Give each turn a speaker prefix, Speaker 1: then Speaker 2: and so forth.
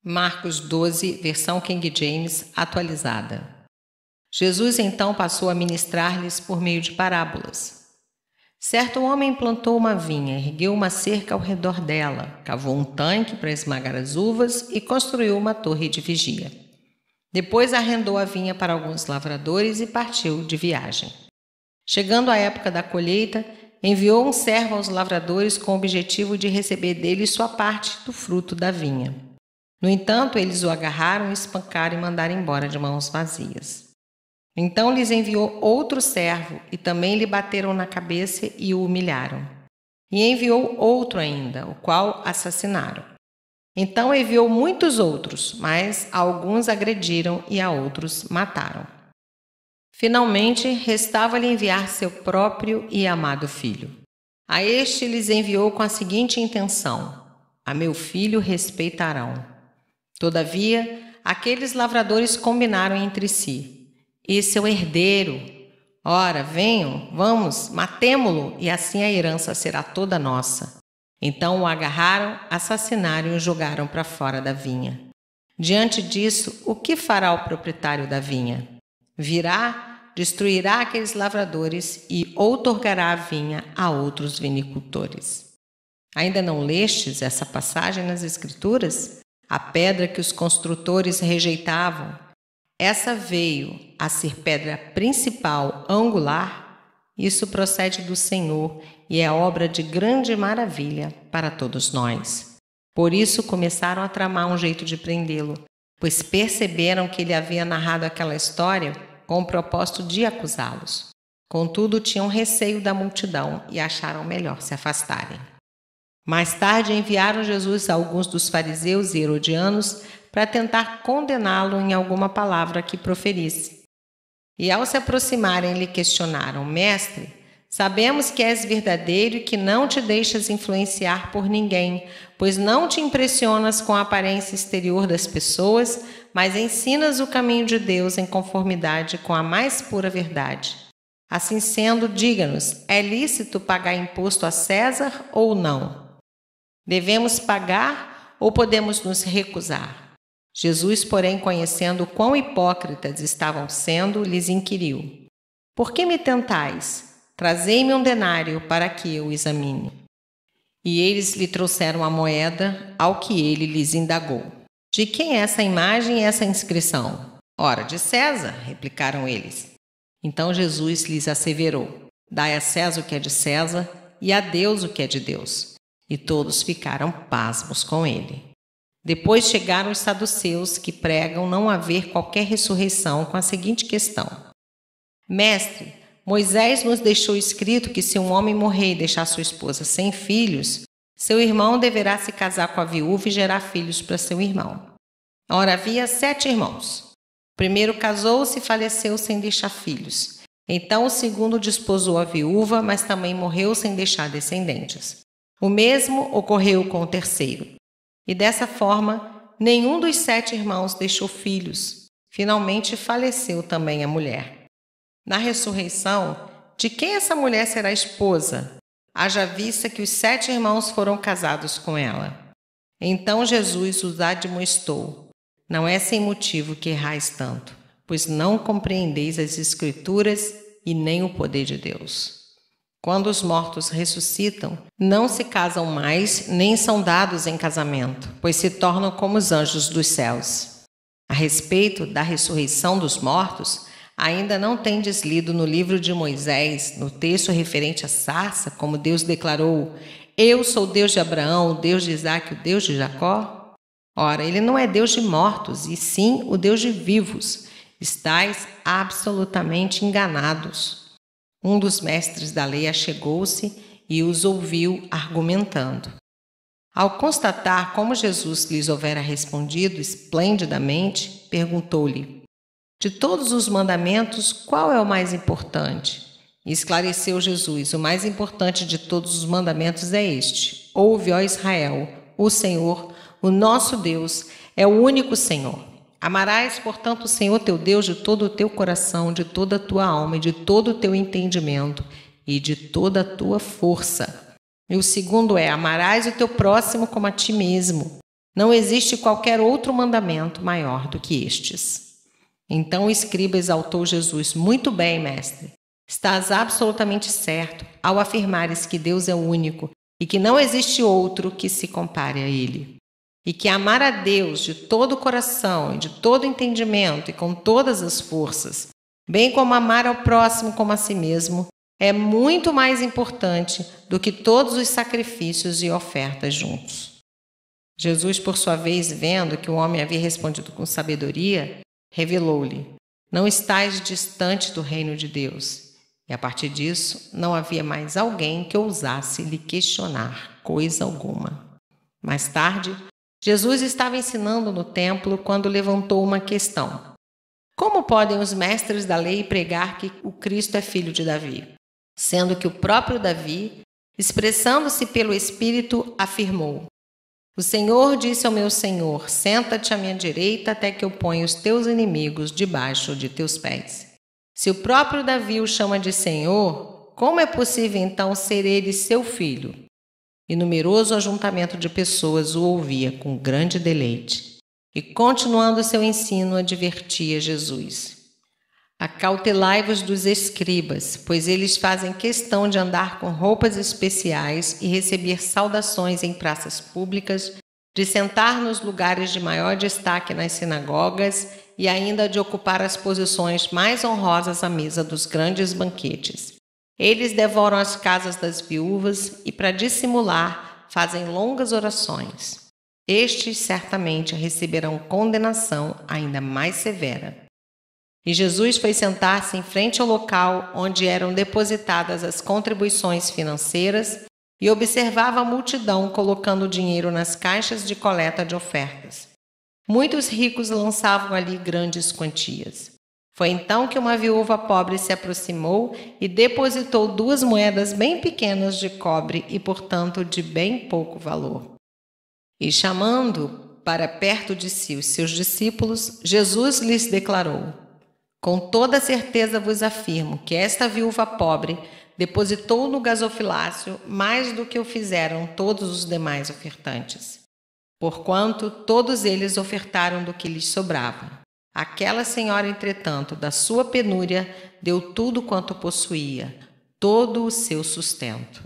Speaker 1: Marcos 12, versão King James atualizada. Jesus então passou a ministrar-lhes por meio de parábolas. Certo homem plantou uma vinha, ergueu uma cerca ao redor dela, cavou um tanque para esmagar as uvas e construiu uma torre de vigia. Depois arrendou a vinha para alguns lavradores e partiu de viagem. Chegando a época da colheita, enviou um servo aos lavradores com o objetivo de receber deles sua parte do fruto da vinha. No entanto, eles o agarraram, espancaram e mandaram embora de mãos vazias. Então lhes enviou outro servo e também lhe bateram na cabeça e o humilharam. E enviou outro ainda, o qual assassinaram. Então enviou muitos outros, mas a alguns agrediram e a outros mataram. Finalmente, restava-lhe enviar seu próprio e amado filho. A este lhes enviou com a seguinte intenção: a meu filho respeitarão. Todavia, aqueles lavradores combinaram entre si: esse é o herdeiro. Ora, venham, vamos, matemo-lo, e assim a herança será toda nossa. Então o agarraram, assassinaram e o jogaram para fora da vinha. Diante disso, o que fará o proprietário da vinha? Virá, destruirá aqueles lavradores e outorgará a vinha a outros vinicultores. Ainda não lestes essa passagem nas Escrituras? A pedra que os construtores rejeitavam, essa veio a ser pedra principal, angular. Isso procede do Senhor e é obra de grande maravilha para todos nós. Por isso começaram a tramar um jeito de prendê-lo, pois perceberam que ele havia narrado aquela história com o propósito de acusá-los. Contudo, tinham receio da multidão e acharam melhor se afastarem. Mais tarde enviaram Jesus a alguns dos fariseus e herodianos para tentar condená-lo em alguma palavra que proferisse. E ao se aproximarem lhe questionaram: Mestre, sabemos que és verdadeiro e que não te deixas influenciar por ninguém, pois não te impressionas com a aparência exterior das pessoas, mas ensinas o caminho de Deus em conformidade com a mais pura verdade. Assim sendo, diga-nos, é lícito pagar imposto a César ou não? Devemos pagar ou podemos nos recusar? Jesus, porém, conhecendo o quão hipócritas estavam sendo, lhes inquiriu: Por que me tentais? Trazei-me um denário para que eu o examine. E eles lhe trouxeram a moeda, ao que ele lhes indagou: De quem é essa imagem e essa inscrição? Ora, de César, replicaram eles. Então Jesus lhes asseverou: Dai a César o que é de César e a Deus o que é de Deus. E todos ficaram pasmos com ele. Depois chegaram os saduceus, que pregam não haver qualquer ressurreição, com a seguinte questão: Mestre, Moisés nos deixou escrito que se um homem morrer e deixar sua esposa sem filhos, seu irmão deverá se casar com a viúva e gerar filhos para seu irmão. Ora, havia 7 irmãos. O primeiro casou-se e faleceu sem deixar filhos. Então o segundo desposou a viúva, mas também morreu sem deixar descendentes. O mesmo ocorreu com o terceiro. E dessa forma, nenhum dos 7 irmãos deixou filhos. Finalmente faleceu também a mulher. Na ressurreição, de quem essa mulher será esposa? Haja vista que os 7 irmãos foram casados com ela. Então Jesus os admoestou: Não é sem motivo que errais tanto, pois não compreendeis as Escrituras e nem o poder de Deus. Quando os mortos ressuscitam, não se casam mais, nem são dados em casamento, pois se tornam como os anjos dos céus. A respeito da ressurreição dos mortos, ainda não tendes lido no livro de Moisés, no texto referente à sarça, como Deus declarou: Eu sou o Deus de Abraão, o Deus de Isaque, o Deus de Jacó? Ora, ele não é Deus de mortos, e sim o Deus de vivos. Estais absolutamente enganados. Um dos mestres da lei achegou-se e os ouviu argumentando. Ao constatar como Jesus lhes houvera respondido esplendidamente, perguntou-lhe: De todos os mandamentos, qual é o mais importante? E esclareceu Jesus: O mais importante de todos os mandamentos é este: Ouve, ó Israel, o Senhor, o nosso Deus, é o único Senhor. Amarás, portanto, o Senhor teu Deus de todo o teu coração, de toda a tua alma e de todo o teu entendimento e de toda a tua força. E o segundo é: amarás o teu próximo como a ti mesmo. Não existe qualquer outro mandamento maior do que estes. Então o escriba exaltou Jesus. Muito bem, mestre. Estás absolutamente certo ao afirmares que Deus é o único e que não existe outro que se compare a Ele. E que amar a Deus de todo o coração e de todo o entendimento e com todas as forças, bem como amar ao próximo como a si mesmo, é muito mais importante do que todos os sacrifícios e ofertas juntos. Jesus, por sua vez, vendo que o homem havia respondido com sabedoria, revelou-lhe: não estás distante do reino de Deus. E a partir disso, não havia mais alguém que ousasse lhe questionar coisa alguma. Mais tarde, Jesus estava ensinando no templo quando levantou uma questão. Como podem os mestres da lei pregar que o Cristo é filho de Davi? Sendo que o próprio Davi, expressando-se pelo Espírito, afirmou: o Senhor disse ao meu Senhor, senta-te à minha direita até que eu ponha os teus inimigos debaixo de teus pés. Se o próprio Davi o chama de Senhor, como é possível então ser ele seu filho? E numeroso ajuntamento de pessoas o ouvia com grande deleite. E, continuando seu ensino, advertia Jesus: acautelai-vos dos escribas, pois eles fazem questão de andar com roupas especiais e receber saudações em praças públicas, de sentar nos lugares de maior destaque nas sinagogas e ainda de ocupar as posições mais honrosas à mesa dos grandes banquetes. Eles devoram as casas das viúvas e, para dissimular, fazem longas orações. Estes certamente receberão condenação ainda mais severa. E Jesus foi sentar-se em frente ao local onde eram depositadas as contribuições financeiras e observava a multidão colocando dinheiro nas caixas de coleta de ofertas. Muitos ricos lançavam ali grandes quantias. Foi então que uma viúva pobre se aproximou e depositou 2 moedas bem pequenas de cobre e, portanto, de bem pouco valor. E chamando para perto de si os seus discípulos, Jesus lhes declarou: com toda certeza vos afirmo que esta viúva pobre depositou no gasofilácio mais do que o fizeram todos os demais ofertantes. Porquanto todos eles ofertaram do que lhes sobrava. Aquela senhora, entretanto, da sua penúria, deu tudo quanto possuía, todo o seu sustento.